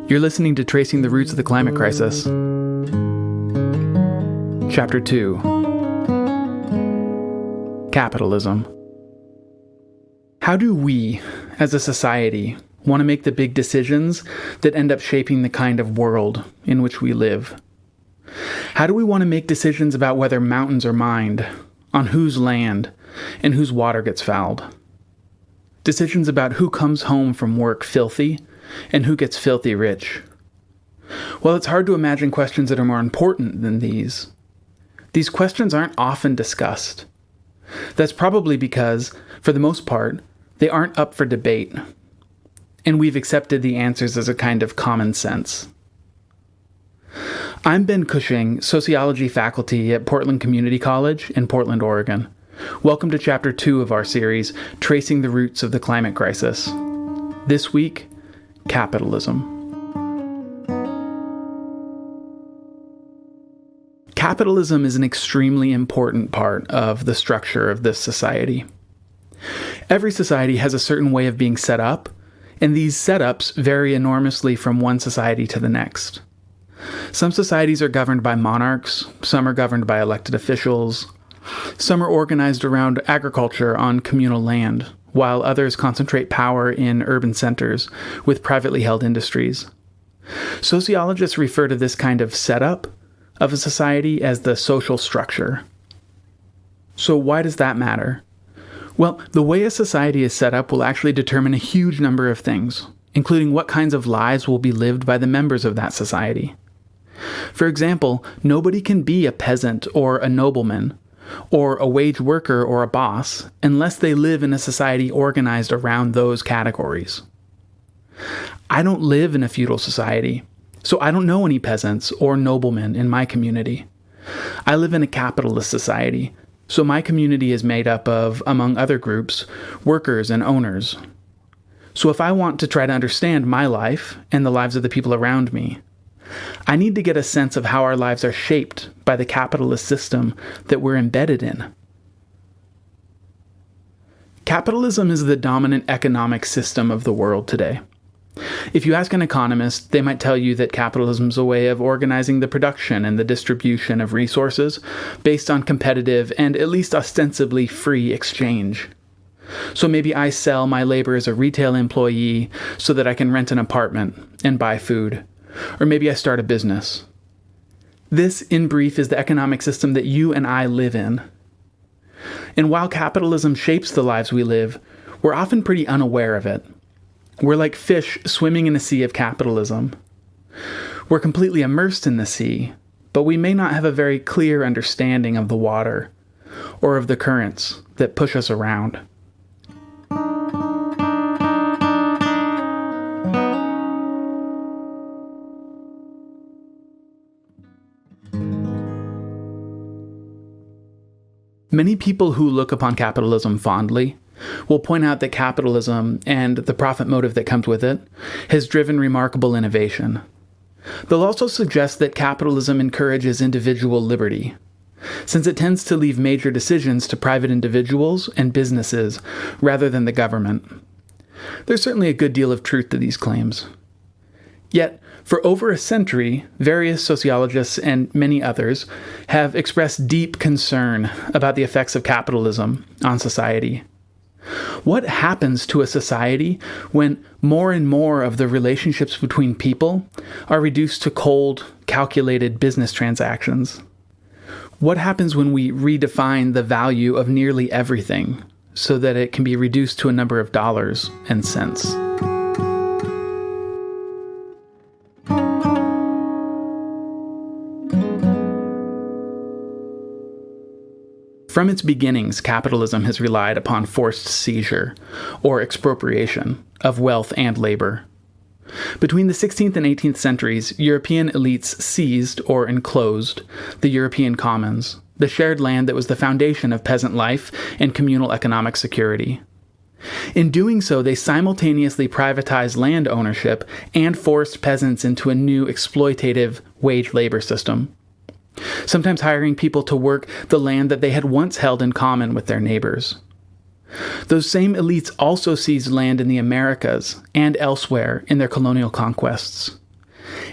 You're listening to Tracing the Roots of the Climate Crisis. Chapter 2. Capitalism. How do we, as a society, want to make the big decisions that end up shaping the kind of world in which we live? How do we want to make decisions about whether mountains are mined, on whose land, and whose water gets fouled? Decisions about who comes home from work filthy and who gets filthy rich. Well, it's hard to imagine questions that are more important than these. These questions aren't often discussed. That's probably because, for the most part, they aren't up for debate, and we've accepted the answers as a kind of common sense. I'm Ben Cushing, sociology faculty at Portland Community College in Portland, Oregon. Welcome to Chapter 2 of our series, Tracing the Roots of the Climate Crisis. This week, capitalism. Capitalism is an extremely important part of the structure of this society. Every society has a certain way of being set up, and these setups vary enormously from one society to the next. Some societies are governed by monarchs, some are governed by elected officials, some are organized around agriculture on communal land, while others concentrate power in urban centers with privately held industries. Sociologists refer to this kind of setup of a society as the social structure. So why does that matter? Well, the way a society is set up will actually determine a huge number of things, including what kinds of lives will be lived by the members of that society. For example, nobody can be a peasant or a nobleman, or a wage worker or a boss, unless they live in a society organized around those categories. I don't live in a feudal society, so I don't know any peasants or noblemen in my community. I live in a capitalist society, so my community is made up of, among other groups, workers and owners. So if I want to try to understand my life and the lives of the people around me, I need to get a sense of how our lives are shaped by the capitalist system that we're embedded in. Capitalism is the dominant economic system of the world today. If you ask an economist, they might tell you that capitalism is a way of organizing the production and the distribution of resources based on competitive and at least ostensibly free exchange. So maybe I sell my labor as a retail employee so that I can rent an apartment and buy food. Or maybe I start a business. This, in brief, is the economic system that you and I live in. And while capitalism shapes the lives we live, we're often pretty unaware of it. We're like fish swimming in a sea of capitalism. We're completely immersed in the sea, but we may not have a very clear understanding of the water or of the currents that push us around. Many people who look upon capitalism fondly will point out that capitalism, and the profit motive that comes with it, has driven remarkable innovation. They'll also suggest that capitalism encourages individual liberty, since it tends to leave major decisions to private individuals and businesses rather than the government. There's certainly a good deal of truth to these claims. Yet, for over a century, various sociologists and many others have expressed deep concern about the effects of capitalism on society. What happens to a society when more and more of the relationships between people are reduced to cold, calculated business transactions? What happens when we redefine the value of nearly everything so that it can be reduced to a number of dollars and cents? From its beginnings, capitalism has relied upon forced seizure, or expropriation, of wealth and labor. Between the 16th and 18th centuries, European elites seized, or enclosed, the European commons, the shared land that was the foundation of peasant life and communal economic security. In doing so, they simultaneously privatized land ownership and forced peasants into a new exploitative wage labor system, sometimes hiring people to work the land that they had once held in common with their neighbors. Those same elites also seized land in the Americas and elsewhere in their colonial conquests.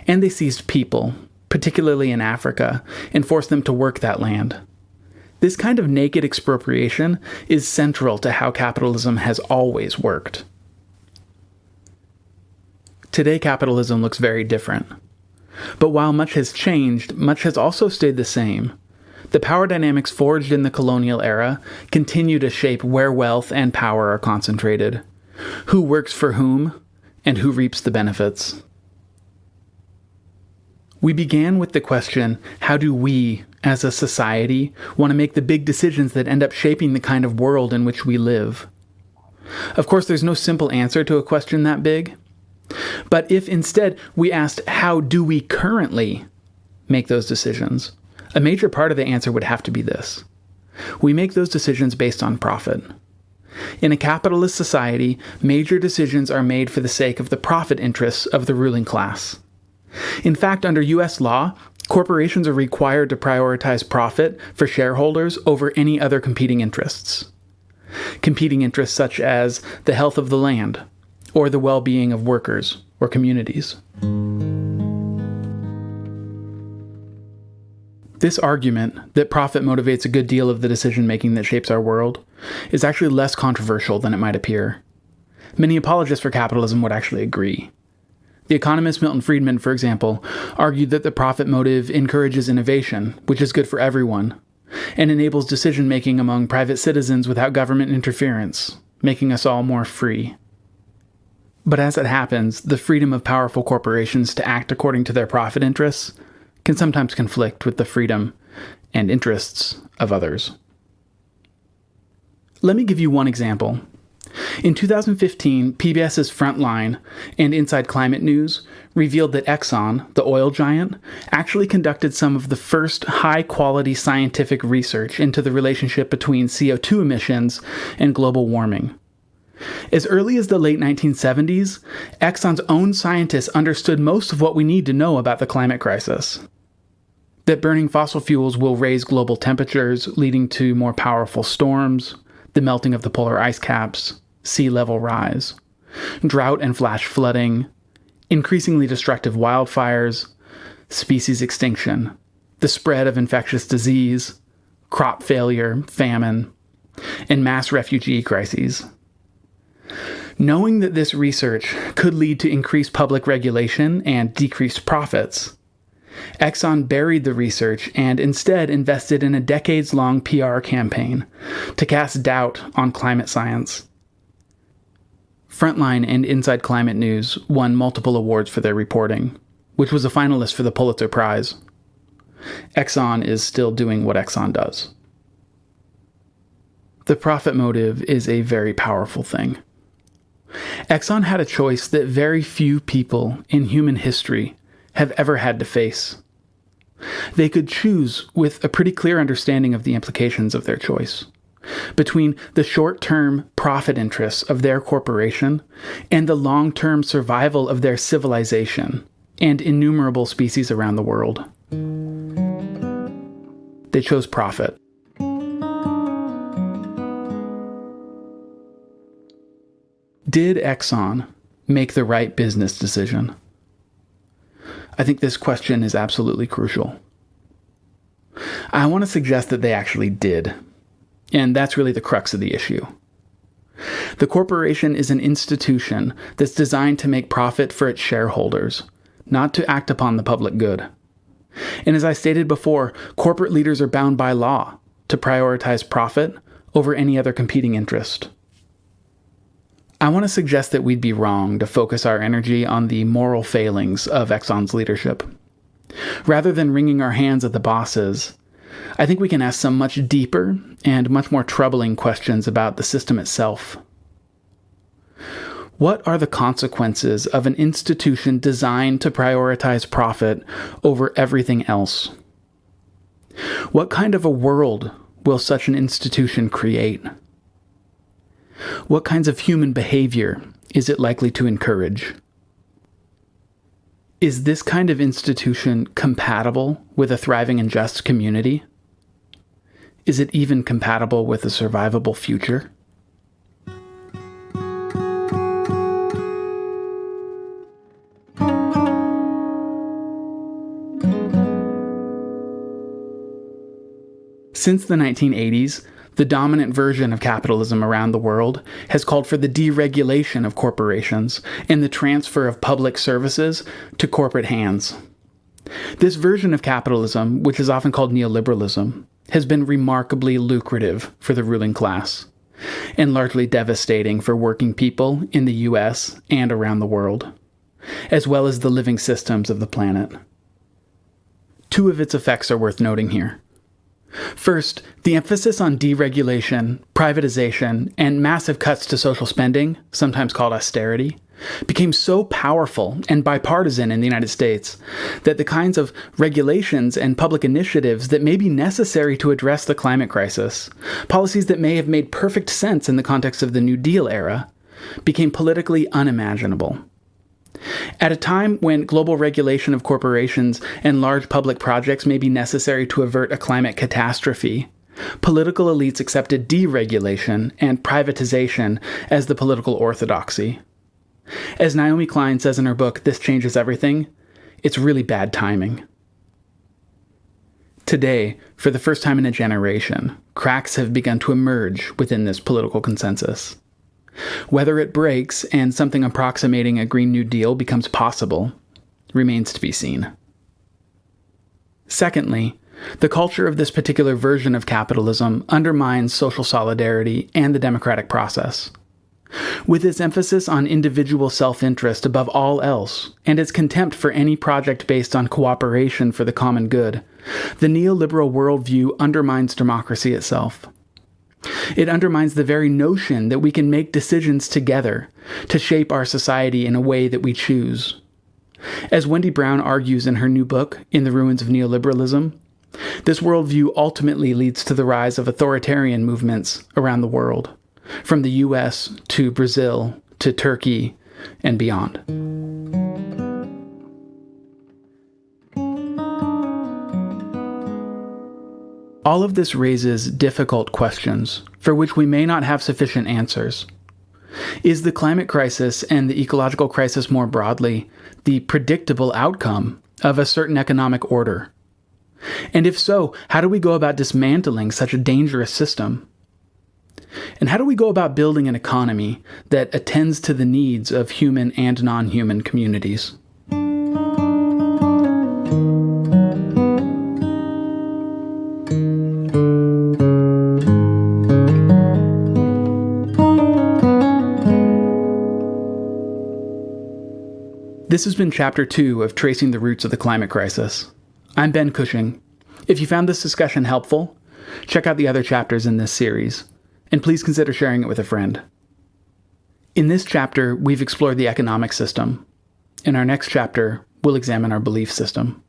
and they seized people, particularly in Africa, and forced them to work that land. This kind of naked expropriation is central to how capitalism has always worked. Today, capitalism looks very different. But while much has changed, much has also stayed the same. The power dynamics forged in the colonial era continue to shape where wealth and power are concentrated, who works for whom, and who reaps the benefits. We began with the question, how do we, as a society, want to make the big decisions that end up shaping the kind of world in which we live? Of course, there's no simple answer to a question that big. But if instead we asked, how do we currently make those decisions? A major part of the answer would have to be this. We make those decisions based on profit. In a capitalist society, major decisions are made for the sake of the profit interests of the ruling class. In fact, under U.S. law, corporations are required to prioritize profit for shareholders over any other competing interests. Competing interests such as the health of the land, or the well-being of workers or communities. This argument that profit motivates a good deal of the decision-making that shapes our world is actually less controversial than it might appear. Many apologists for capitalism would actually agree. The economist Milton Friedman, for example, argued that the profit motive encourages innovation, which is good for everyone, and enables decision-making among private citizens without government interference, making us all more free. But as it happens, the freedom of powerful corporations to act according to their profit interests can sometimes conflict with the freedom and interests of others. Let me give you one example. In 2015, PBS's Frontline and Inside Climate News revealed that Exxon, the oil giant, actually conducted some of the first high-quality scientific research into the relationship between CO2 emissions and global warming. As early as the late 1970s, Exxon's own scientists understood most of what we need to know about the climate crisis. That burning fossil fuels will raise global temperatures, leading to more powerful storms, the melting of the polar ice caps, sea level rise, drought and flash flooding, increasingly destructive wildfires, species extinction, the spread of infectious disease, crop failure, famine, and mass refugee crises. Knowing that this research could lead to increased public regulation and decreased profits, Exxon buried the research and instead invested in a decades-long PR campaign to cast doubt on climate science. Frontline and Inside Climate News won multiple awards for their reporting, which was a finalist for the Pulitzer Prize. Exxon is still doing what Exxon does. The profit motive is a very powerful thing. Exxon had a choice that very few people in human history have ever had to face. They could choose with a pretty clear understanding of the implications of their choice, between the short-term profit interests of their corporation and the long-term survival of their civilization and innumerable species around the world. They chose profit. Did Exxon make the right business decision? I think this question is absolutely crucial. I want to suggest that they actually did, and that's really the crux of the issue. The corporation is an institution that's designed to make profit for its shareholders, not to act upon the public good. And as I stated before, corporate leaders are bound by law to prioritize profit over any other competing interest. I want to suggest that we'd be wrong to focus our energy on the moral failings of Exxon's leadership. Rather than wringing our hands at the bosses, I think we can ask some much deeper and much more troubling questions about the system itself. What are the consequences of an institution designed to prioritize profit over everything else? What kind of a world will such an institution create? What kinds of human behavior is it likely to encourage? Is this kind of institution compatible with a thriving and just community? Is it even compatible with a survivable future? Since the 1980s, the dominant version of capitalism around the world has called for the deregulation of corporations and the transfer of public services to corporate hands. This version of capitalism, which is often called neoliberalism, has been remarkably lucrative for the ruling class, and largely devastating for working people in the US and around the world, as well as the living systems of the planet. Two of its effects are worth noting here. First, the emphasis on deregulation, privatization, and massive cuts to social spending, sometimes called austerity, became so powerful and bipartisan in the United States that the kinds of regulations and public initiatives that may be necessary to address the climate crisis, policies that may have made perfect sense in the context of the New Deal era, became politically unimaginable. At a time when global regulation of corporations and large public projects may be necessary to avert a climate catastrophe, political elites accepted deregulation and privatization as the political orthodoxy. As Naomi Klein says in her book, This Changes Everything, it's really bad timing. Today, for the first time in a generation, cracks have begun to emerge within this political consensus. Whether it breaks and something approximating a Green New Deal becomes possible remains to be seen. Secondly, the culture of this particular version of capitalism undermines social solidarity and the democratic process. With its emphasis on individual self-interest above all else, and its contempt for any project based on cooperation for the common good, the neoliberal worldview undermines democracy itself. It undermines the very notion that we can make decisions together to shape our society in a way that we choose. As Wendy Brown argues in her new book, In the Ruins of Neoliberalism, this worldview ultimately leads to the rise of authoritarian movements around the world, from the US to Brazil to Turkey and beyond. All of this raises difficult questions for which we may not have sufficient answers. Is the climate crisis and the ecological crisis more broadly the predictable outcome of a certain economic order? And if so, how do we go about dismantling such a dangerous system? And how do we go about building an economy that attends to the needs of human and non-human communities? This has been Chapter 2 of Tracing the Roots of the Climate Crisis. I'm Ben Cushing. If you found this discussion helpful, check out the other chapters in this series, and please consider sharing it with a friend. In this chapter, we've explored the economic system. In our next chapter, we'll examine our belief system.